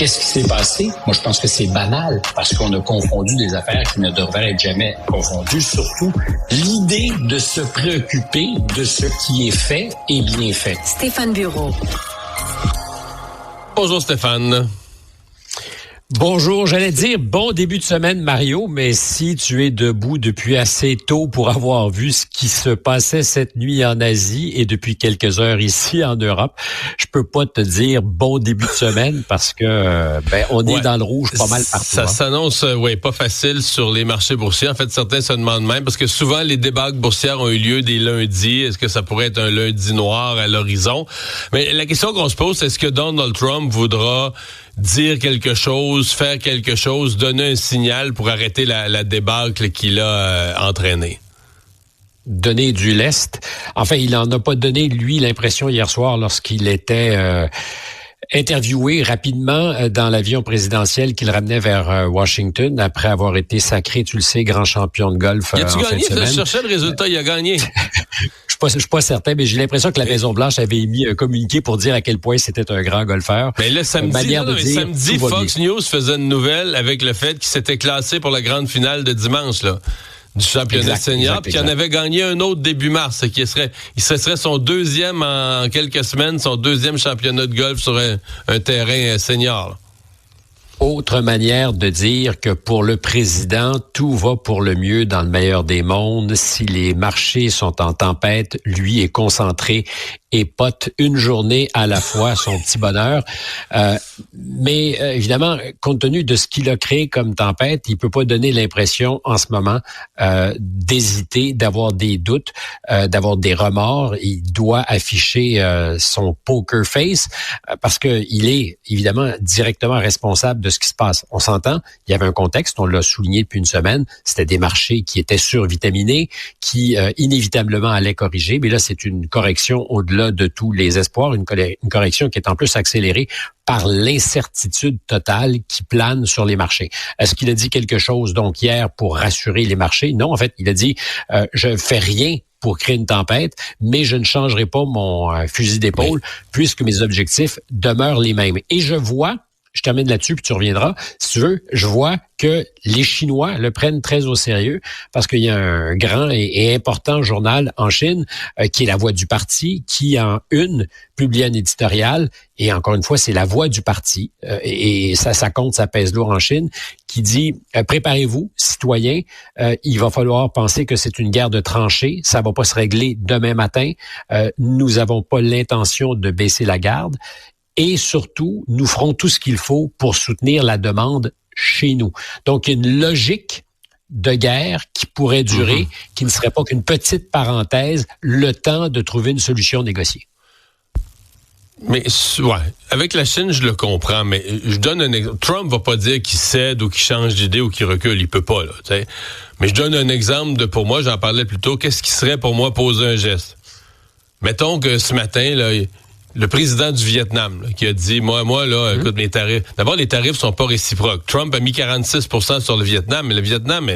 Qu'est-ce qui s'est passé? Moi, je pense que c'est banal parce qu'on a confondu des affaires qui ne devraient être jamais confondues. Surtout, l'idée de se préoccuper de ce qui est fait et bien fait. Stéphane Bureau. Bonjour Stéphane. Bonjour, j'allais dire bon début de semaine Mario, mais si tu es debout depuis assez tôt pour avoir vu ce qui se passait cette nuit en Asie et depuis quelques heures ici en Europe, je peux pas te dire bon début de semaine parce que on est dans le rouge pas mal partout. Ça s'annonce pas facile sur les marchés boursiers. En fait, certains se demandent même parce que souvent les débâcles boursières ont eu lieu des lundis. Est-ce que ça pourrait être un lundi noir à l'horizon? Mais la question qu'on se pose, c'est est-ce que Donald Trump voudra dire quelque chose, faire quelque chose, donner un signal pour arrêter la débâcle qu'il a entraînée? Donner du lest. Enfin, il n'en a pas donné, lui, l'impression hier soir lorsqu'il était interviewé rapidement dans l'avion présidentiel qu'il ramenait vers Washington après avoir été sacré, tu le sais, grand champion de golf. A-tu gagné? Je cherchais le résultat, il a gagné. Je suis pas certain, mais j'ai l'impression que la Maison-Blanche avait émis un communiqué pour dire à quel point c'était un grand golfeur. Mais là, samedi, Fox News faisait une nouvelle avec le fait qu'il s'était classé pour la grande finale de dimanche, là, du championnat senior, puis qu'il en avait gagné un autre début mars, il serait son deuxième en quelques semaines, son deuxième championnat de golf sur un terrain senior, là. Autre manière de dire que pour le président, tout va pour le mieux dans le meilleur des mondes. Si les marchés sont en tempête, lui est concentré et pote une journée à la fois son petit bonheur. Mais évidemment, compte tenu de ce qu'il a créé comme tempête, il peut pas donner l'impression en ce moment d'hésiter, d'avoir des doutes, d'avoir des remords. Il doit afficher son poker face parce que il est évidemment directement responsable de ce qui se passe. On s'entend, il y avait un contexte, on l'a souligné depuis une semaine, c'était des marchés qui étaient survitaminés, qui inévitablement allaient corriger, mais là c'est une correction au-delà de tous les espoirs, une correction qui est en plus accélérée par l'incertitude totale qui plane sur les marchés. Est-ce qu'il a dit quelque chose donc hier pour rassurer les marchés? Non, en fait, il a dit je fais rien pour créer une tempête, mais je ne changerai pas mon fusil d'épaule puisque mes objectifs demeurent les mêmes. Et je termine là-dessus, puis tu reviendras. Si tu veux, je vois que les Chinois le prennent très au sérieux parce qu'il y a un grand et important journal en Chine qui est La Voix du Parti, qui en une publie un éditorial, et encore une fois, c'est la voix du parti, et ça compte, ça pèse lourd en Chine, qui dit préparez-vous, citoyens, il va falloir penser que c'est une guerre de tranchées, ça va pas se régler demain matin, nous avons pas l'intention de baisser la garde. Et surtout, nous ferons tout ce qu'il faut pour soutenir la demande chez nous. Donc, il y a une logique de guerre qui pourrait durer, qui ne serait pas qu'une petite parenthèse, le temps de trouver une solution négociée. Mais avec la Chine, je le comprends, mais je donne un exemple. Trump va pas dire qu'il cède ou qu'il change d'idée ou qu'il recule, il peut pas, là, tu sais. Mais je donne un exemple pour moi, j'en parlais plus tôt, qu'est-ce qui serait pour moi poser un geste? Mettons que ce matin, là, le président du Vietnam, là, qui a dit, moi, écoute, mes tarifs. D'abord, les tarifs sont pas réciproques. Trump a mis 46% sur le Vietnam, mais le Vietnam,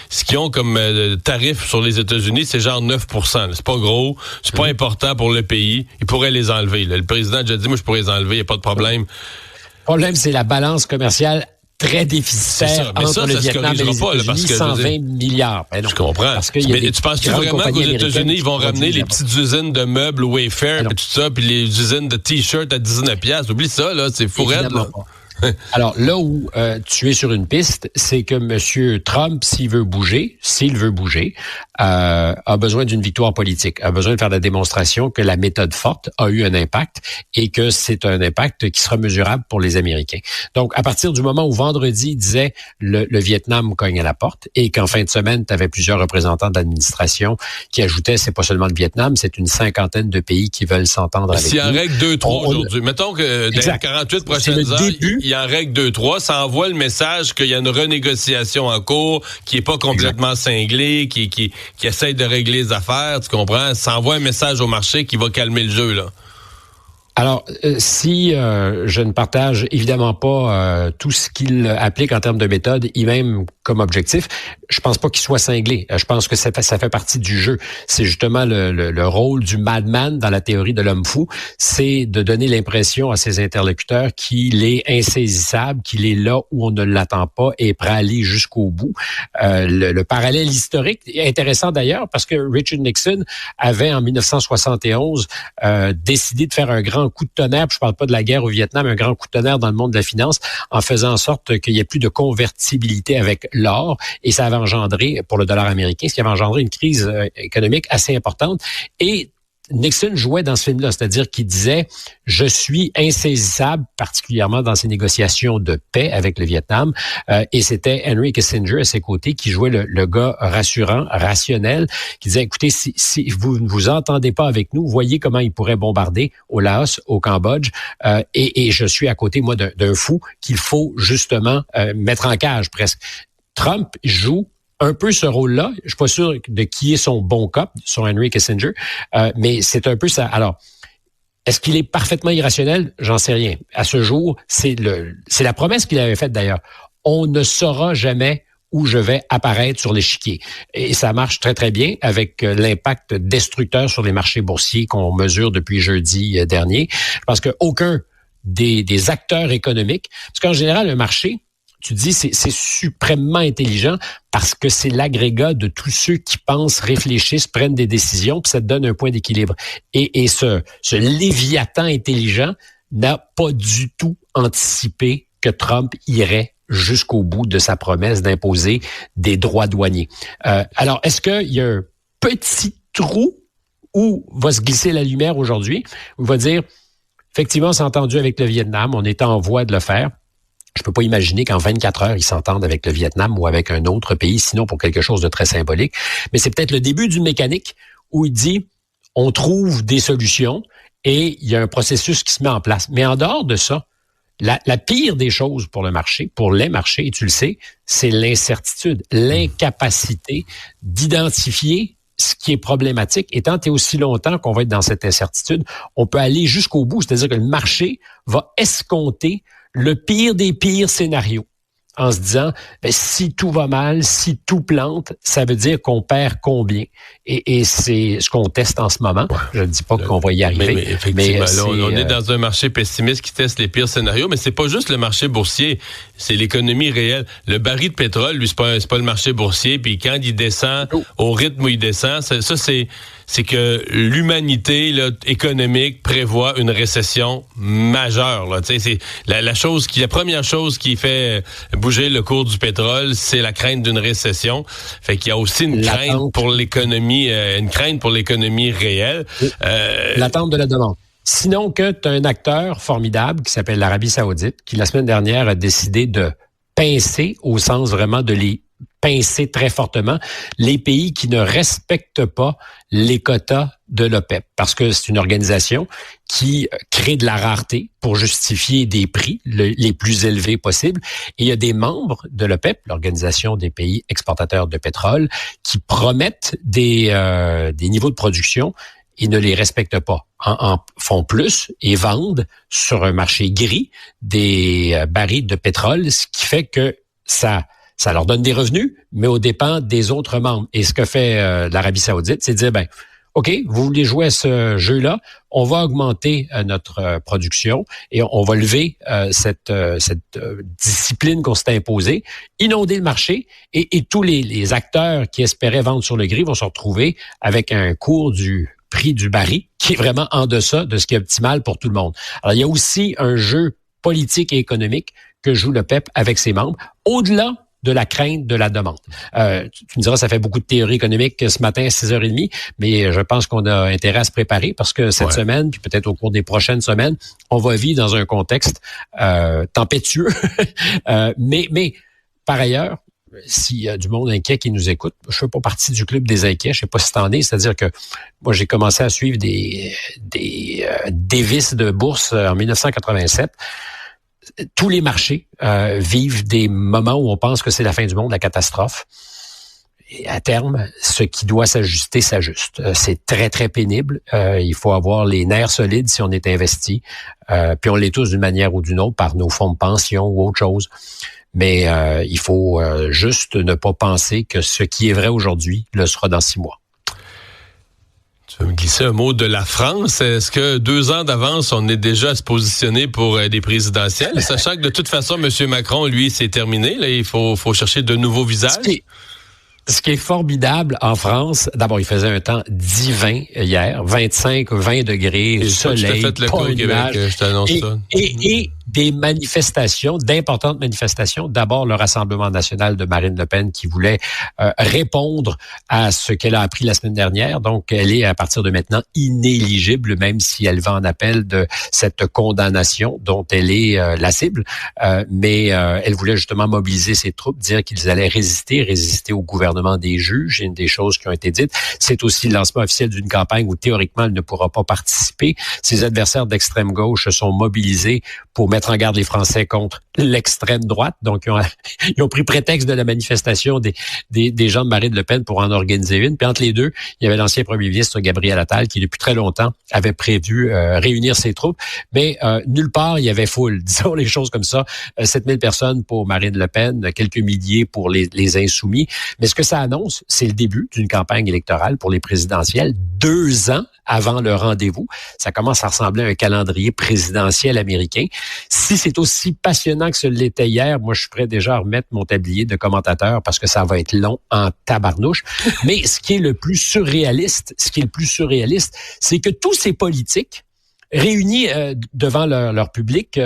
ce qu'ils ont comme tarif sur les États-Unis, c'est genre 9%. Là. C'est pas gros, c'est pas important pour le pays. Il pourrait les enlever. Là. Le président a déjà dit, moi, je pourrais les enlever, il n'y a pas de problème. Le problème, c'est la balance commerciale très déficitaire entre le Vietnam et les États-Unis, 120 milliards. Ben non, je comprends. Mais tu penses-tu vraiment qu'aux États-Unis, ils vont ramener les petites usines de meubles Wayfair, puis tout ça, puis les usines de T-shirts à 19$? Oublie ça, là, c'est fourette, là. Alors, là où tu es sur une piste, c'est que M. Trump, s'il veut bouger, a besoin d'une victoire politique, a besoin de faire la démonstration que la méthode forte a eu un impact et que c'est un impact qui sera mesurable pour les Américains. Donc, à partir du moment où vendredi, il disait le Vietnam cogne à la porte et qu'en fin de semaine, tu avais plusieurs représentants d'administration qui ajoutaient, c'est pas seulement le Vietnam, c'est une cinquantaine de pays qui veulent s'entendre avec nous. S'il y en règle 2-3 aujourd'hui, mettons que dans les 48 prochaines heures, il en règle 2-3, ça envoie le message qu'il y a une renégociation en cours, qui est pas complètement cinglée, qui essaye de régler les affaires, tu comprends? Ça envoie un message au marché qui va calmer le jeu, là. Alors, si je ne partage évidemment pas tout ce qu'il applique en termes de méthode, il même comme objectif. Je pense pas qu'il soit cinglé. Je pense que ça fait partie du jeu. C'est justement le rôle du madman dans la théorie de l'homme fou, c'est de donner l'impression à ses interlocuteurs qu'il est insaisissable, qu'il est là où on ne l'attend pas et prêt à aller jusqu'au bout. Le parallèle historique est intéressant d'ailleurs parce que Richard Nixon avait en 1971 décidé de faire un grand coup de tonnerre, puis je parle pas de la guerre au Vietnam, un grand coup de tonnerre dans le monde de la finance en faisant en sorte qu'il n'y ait plus de convertibilité avec l'or et ça avait engendré, pour le dollar américain, ce qui avait engendré une crise économique assez importante. Et Nixon jouait dans ce film-là, c'est-à-dire qu'il disait « Je suis insaisissable », particulièrement dans ses négociations de paix avec le Vietnam. Et c'était Henry Kissinger à ses côtés qui jouait le gars rassurant, rationnel, qui disait « Écoutez, si vous ne vous entendez pas avec nous, voyez comment il pourrait bombarder au Laos, au Cambodge. Et je suis à côté, moi, d'un fou qu'il faut justement mettre en cage presque. » Trump joue un peu ce rôle-là. Je suis pas sûr de qui est son bon cop, son Henry Kissinger, mais c'est un peu ça. Alors, est-ce qu'il est parfaitement irrationnel? J'en sais rien. À ce jour, c'est la promesse qu'il avait faite d'ailleurs. On ne saura jamais où je vais apparaître sur l'échiquier. Et ça marche très, très bien avec l'impact destructeur sur les marchés boursiers qu'on mesure depuis jeudi dernier. Parce que aucun des acteurs économiques, parce qu'en général, un marché, tu dis c'est suprêmement intelligent parce que c'est l'agrégat de tous ceux qui pensent, réfléchissent, prennent des décisions, puis ça te donne un point d'équilibre. Et ce Léviathan intelligent n'a pas du tout anticipé que Trump irait jusqu'au bout de sa promesse d'imposer des droits douaniers. Alors, est-ce qu'il y a un petit trou où va se glisser la lumière aujourd'hui, où il va dire, effectivement, on s'est entendu avec le Vietnam, on est en voie de le faire. Je peux pas imaginer qu'en 24 heures, ils s'entendent avec le Vietnam ou avec un autre pays, sinon pour quelque chose de très symbolique. Mais c'est peut-être le début d'une mécanique où il dit, on trouve des solutions et il y a un processus qui se met en place. Mais en dehors de ça, la pire des choses pour le marché, pour les marchés, et tu le sais, c'est l'incertitude, l'incapacité d'identifier ce qui est problématique. Et tant et aussi longtemps qu'on va être dans cette incertitude, on peut aller jusqu'au bout. C'est-à-dire que le marché va escompter le pire des pires scénarios en se disant, si tout va mal, si tout plante, ça veut dire qu'on perd combien? Et c'est ce qu'on teste en ce moment. Je ne dis pas qu'on va y arriver. Mais effectivement, là, on est dans un marché pessimiste qui teste les pires scénarios, mais c'est pas juste le marché boursier, c'est l'économie réelle. Le baril de pétrole, lui, c'est pas le marché boursier, puis quand il descend, au rythme où il descend, ça c'est que l'humanité là, économique prévoit une récession majeure. Là. C'est la première chose qui fait bouger le cours du pétrole, c'est la crainte d'une récession. Fait qu'il y a aussi une crainte pour l'économie, réelle. L'attente de la demande. Sinon que tu as un acteur formidable qui s'appelle l'Arabie Saoudite, qui la semaine dernière a décidé de pincer, au sens vraiment de les pincer très fortement, les pays qui ne respectent pas les quotas de l'OPEP. Parce que c'est une organisation qui crée de la rareté pour justifier des prix les plus élevés possibles. Et il y a des membres de l'OPEP, l'Organisation des pays exportateurs de pétrole, qui promettent des niveaux de production et ne les respectent pas. En font plus et vendent sur un marché gris des barils de pétrole, ce qui fait que ça leur donne des revenus, mais aux dépens des autres membres. Et ce que fait l'Arabie Saoudite, c'est de dire, OK, vous voulez jouer à ce jeu-là, on va augmenter notre production et on va lever cette discipline qu'on s'est imposée, inonder le marché et tous les acteurs qui espéraient vendre sur le gris vont se retrouver avec un cours du prix du baril qui est vraiment en deçà de ce qui est optimal pour tout le monde. Alors, il y a aussi un jeu politique et économique que joue le PEP avec ses membres, au-delà de la crainte de la demande. Tu me diras, ça fait beaucoup de théorie économique ce matin à 6h30, mais je pense qu'on a intérêt à se préparer parce que cette semaine, puis peut-être au cours des prochaines semaines, on va vivre dans un contexte tempétueux. mais par ailleurs, s'il y a du monde inquiet qui nous écoute, je fais pas partie du club des inquiets, je sais pas si t'en es, c'est-à-dire que moi j'ai commencé à suivre des dévices de bourse en 1987. Tous les marchés vivent des moments où on pense que c'est la fin du monde, la catastrophe. à terme, ce qui doit s'ajuster s'ajuste. C'est très, très pénible. Il faut avoir les nerfs solides si on est investi. Puis on l'est tous d'une manière ou d'une autre par nos fonds de pension ou autre chose. Mais il faut juste ne pas penser que ce qui est vrai aujourd'hui le sera dans 6 mois. Tu veux me glisser un mot de la France? Est-ce que 2 ans d'avance, on est déjà à se positionner pour des présidentielles? Sachant que de toute façon, M. Macron, lui, c'est terminé. Là, il faut chercher de nouveaux visages. Ce qui est formidable en France, d'abord, il faisait un temps divin hier, 25-20 degrés, soleil, fait le pas coup au Québec, je t'annonce ça. Et des manifestations, d'importantes manifestations. D'abord, le Rassemblement national de Marine Le Pen qui voulait répondre à ce qu'elle a appris la semaine dernière. Donc, elle est à partir de maintenant inéligible, même si elle va en appel de cette condamnation dont elle est la cible. Mais elle voulait justement mobiliser ses troupes, dire qu'ils allaient résister au gouvernement des juges. Une des choses qui ont été dites, c'est aussi le lancement officiel d'une campagne où théoriquement elle ne pourra pas participer. Ses adversaires d'extrême gauche se sont mobilisés pour mettre en garde les Français contre l'extrême droite. Donc, ils ont pris prétexte de la manifestation des gens de Marine Le Pen pour en organiser une. Puis entre les deux, il y avait l'ancien premier ministre Gabriel Attal qui, depuis très longtemps, avait prévu réunir ses troupes. Mais nulle part, il y avait foule. Disons les choses comme ça. 7000 personnes pour Marine Le Pen, quelques milliers pour les Insoumis. Mais ce que ça annonce, c'est le début d'une campagne électorale pour les présidentielles, 2 ans avant le rendez-vous. Ça commence à ressembler à un calendrier présidentiel américain. Si c'est aussi passionnant que ce l'était hier, moi, je suis prêt déjà à remettre mon tablier de commentateur parce que ça va être long en tabarnouche. Mais ce qui est le plus surréaliste, c'est que tous ces politiques réunis devant leur public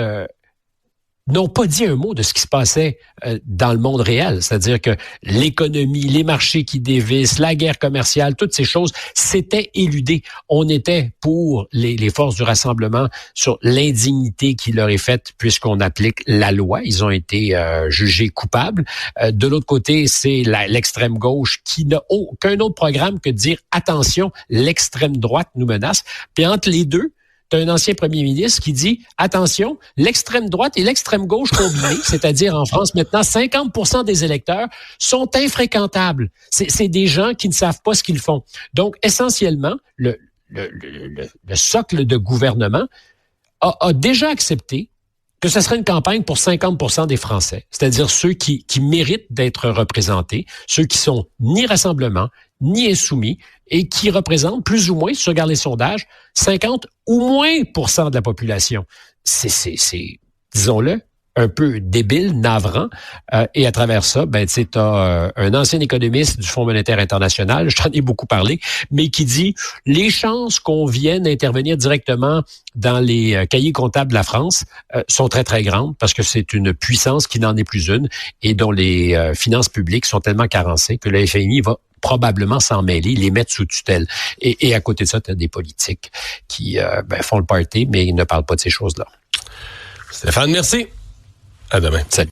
n'ont pas dit un mot de ce qui se passait dans le monde réel. C'est-à-dire que l'économie, les marchés qui dévissent, la guerre commerciale, toutes ces choses, c'était éludé. On était pour les forces du rassemblement sur l'indignité qui leur est faite puisqu'on applique la loi. Ils ont été jugés coupables. De l'autre côté, c'est l'extrême gauche qui n'a aucun autre programme que de dire « Attention, l'extrême droite nous menace ». Puis entre les deux, t'as un ancien premier ministre qui dit, attention, l'extrême droite et l'extrême gauche combinés, c'est-à-dire en France maintenant, 50% des électeurs sont infréquentables. C'est des gens qui ne savent pas ce qu'ils font. Donc, essentiellement, le socle de gouvernement a déjà accepté que ce serait une campagne pour 50% des Français, c'est-à-dire ceux qui méritent d'être représentés, ceux qui sont ni rassemblement, ni insoumis, et qui représentent plus ou moins, si tu regardes les sondages, 50 ou moins % de la population. C'est disons-le, un peu débile, navrant, et à travers ça, ben, tu sais, t'as un ancien économiste du Fonds monétaire international, je t'en ai beaucoup parlé, mais qui dit les chances qu'on vienne intervenir directement dans les cahiers comptables de la France sont très, très grandes parce que c'est une puissance qui n'en est plus une et dont les finances publiques sont tellement carencées que le FMI va probablement s'en mêler, les mettre sous tutelle. Et à côté de ça, tu as des politiques qui font le party, mais ils ne parlent pas de ces choses-là. Stéphane, merci. À demain. Salut.